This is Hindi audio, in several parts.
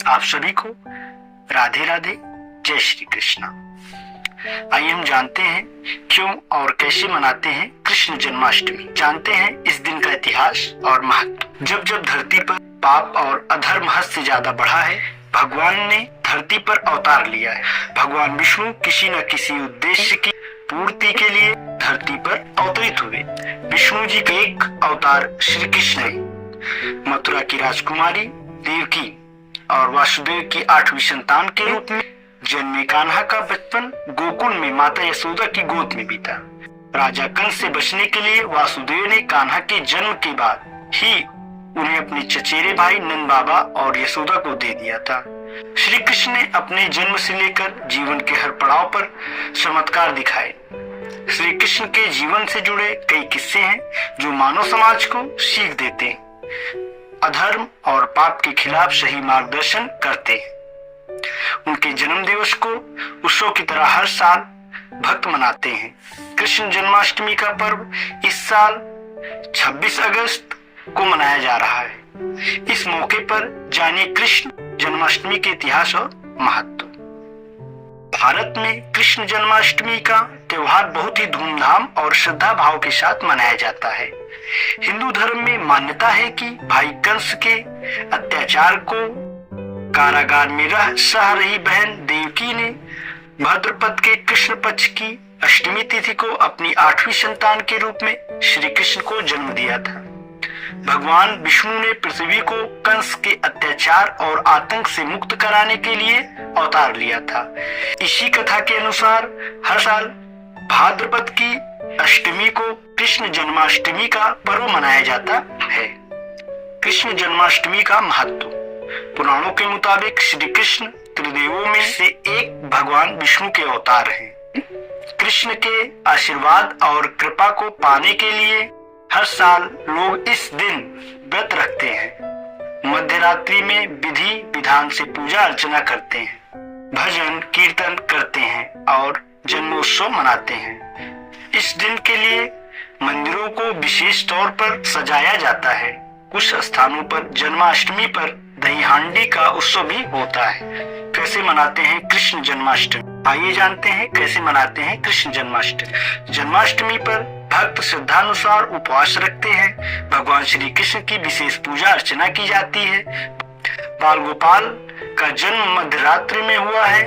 आप सभी को राधे राधे, जय श्री कृष्णा। आइए हम जानते हैं क्यों और कैसे मनाते हैं कृष्ण जन्माष्टमी। जानते हैं इस दिन का इतिहास और महत्व। जब जब धरती पर पाप और अधर्म हद से ज्यादा बढ़ा है, भगवान ने धरती पर अवतार लिया है। भगवान विष्णु किसी न किसी उद्देश्य की पूर्ति के लिए धरती पर अवतरित हुए। विष्णु जी का एक अवतार श्री कृष्ण है। मथुरा की राजकुमारी देवकी और वासुदेव की 8वीं संतान के रूप में जन्मे कान्हा का बचपन गोकुल में माता यशोदा की गोद में बीता। राजा कंस से बचने के लिए वासुदेव ने कान्हा के जन्म के बाद ही उन्हें अपने चचेरे भाई नंद बाबा और यशोदा को दे दिया था। श्री कृष्ण ने अपने जन्म से लेकर जीवन के हर पड़ाव पर चमत्कार दिखाए। श्री कृष्ण के जीवन से जुड़े कई किस्से हैं जो मानव समाज को सीख देते हैं, अधर्म और पाप के खिलाफ सही मार्गदर्शन करते हैं। उनके जन्म दिवस को उत्सव की तरह हर साल भक्त मनाते हैं। कृष्ण जन्माष्टमी का पर्व इस साल 26 अगस्त को मनाया जा रहा है। इस मौके पर जानिए कृष्ण जन्माष्टमी के इतिहास और महत्व। भारत में कृष्ण जन्माष्टमी का त्योहार बहुत ही धूमधाम और श्रद्धा भाव के साथ मनाया जाता है। हिंदू धर्म में मान्यता है कि भाई कंस के अत्याचार को कारागार में रह सह रही बहन देवकी ने भाद्रपद के कृष्ण पक्ष की अष्टमी तिथि को अपनी 8वीं संतान के रूप में श्री कृष्ण को जन्म दिया था। भगवान विष्णु ने पृथ्वी को कंस के अत्याचार और आतंक से मुक्त कराने के लिए अवतार लिया था। इसी कथा के अनुसार हर साल भाद्रपद की अष्टमी को कृष्ण जन्माष्टमी का पर्व मनाया जाता है। कृष्ण जन्माष्टमी का महत्व। पुराणों के मुताबिक श्री कृष्ण त्रिदेवों में से एक भगवान विष्णु के अवतार हैं। कृष्ण के आशीर्वाद और कृपा को पाने के लिए हर साल लोग इस दिन व्रत रखते हैं। मध्य रात्रि में विधि विधान से पूजा अर्चना करते हैं, भजन कीर्तन करते हैं और जन्मोत्सव मनाते हैं। इस दिन के लिए मंदिरों को विशेष तौर पर सजाया जाता है। कुछ स्थानों पर जन्माष्टमी पर दही हांडी का उत्सव भी होता है। कैसे मनाते हैं कृष्ण जन्माष्टमी? आइए जानते हैं कैसे मनाते हैं कृष्ण जन्माष्टमी। जन्माष्टमी पर भक्त श्रद्धानुसार उपवास रखते हैं। भगवान श्री कृष्ण की विशेष पूजा अर्चना की जाती है। बाल गोपाल का जन्म मध्य रात्रि में हुआ है,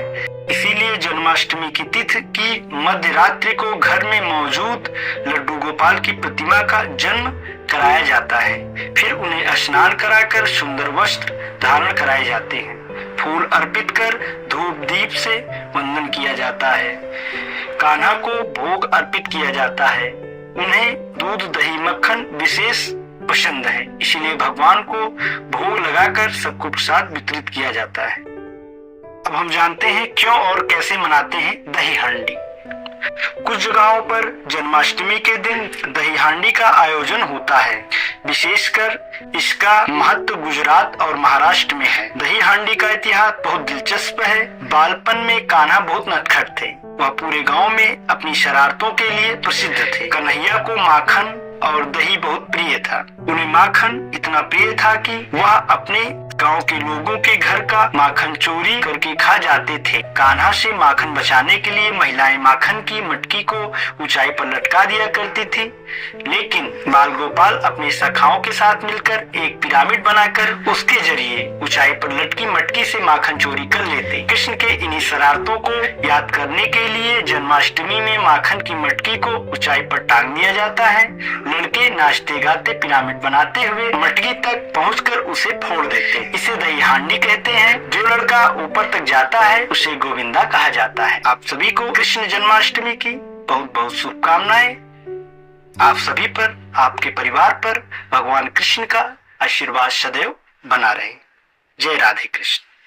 इसीलिए जन्माष्टमी की तिथि की मध्य रात्रि को घर में मौजूद लड्डू गोपाल की प्रतिमा का जन्म कराया जाता है। फिर उन्हें स्नान कराकर सुंदर वस्त्र धारण कराए जाते हैं। फूल अर्पित कर धूप दीप से वंदन किया जाता है। कान्हा को भोग अर्पित किया जाता है। उन्हें दूध दही मक्खन विशेष पसंद है, इसलिए भगवान को भोग लगाकर सबको प्रसाद वितरित किया जाता है। अब हम जानते हैं क्यों और कैसे मनाते हैं दही हांडी। कुछ जगहों पर जन्माष्टमी के दिन दही हांडी का आयोजन होता है। विशेषकर इसका महत्व गुजरात और महाराष्ट्र में है। दही हांडी का इतिहास बहुत दिलचस्प है। बालपन में कान्हा बहुत नटखट थे। वह पूरे गांव में अपनी शरारतों के लिए प्रसिद्ध थे। कन्हैया को माखन और दही बहुत प्रिय था। उन्हें माखन इतना प्रिय था कि वह अपने गांव के लोगों के घर का माखन चोरी करके खा जाते थे। कान्हा से माखन बचाने के लिए महिलाएं माखन की मटकी को ऊंचाई पर लटका दिया करती थी, लेकिन बाल गोपाल अपने सखाओं के साथ मिलकर एक पिरामिड बनाकर उसके जरिए ऊंचाई पर लटकी मटकी से माखन चोरी कर लेते। कृष्ण के इन्हीं शरारतों को याद करने के लिए जन्माष्टमी में माखन की मटकी को ऊंचाई पर टांग दिया जाता है। लड़के नाचते गाते पिरामिड बनाते हुए मटकी तक पहुंचकर उसे फोड़ देते हैं। इसे दही हांडी कहते हैं। जो लड़का ऊपर तक जाता है उसे गोविंदा कहा जाता है। आप सभी को कृष्ण जन्माष्टमी की बहुत बहुत शुभकामनाएं। आप सभी पर, आपके परिवार पर भगवान कृष्ण का आशीर्वाद सदैव बना रहे। जय राधे कृष्ण।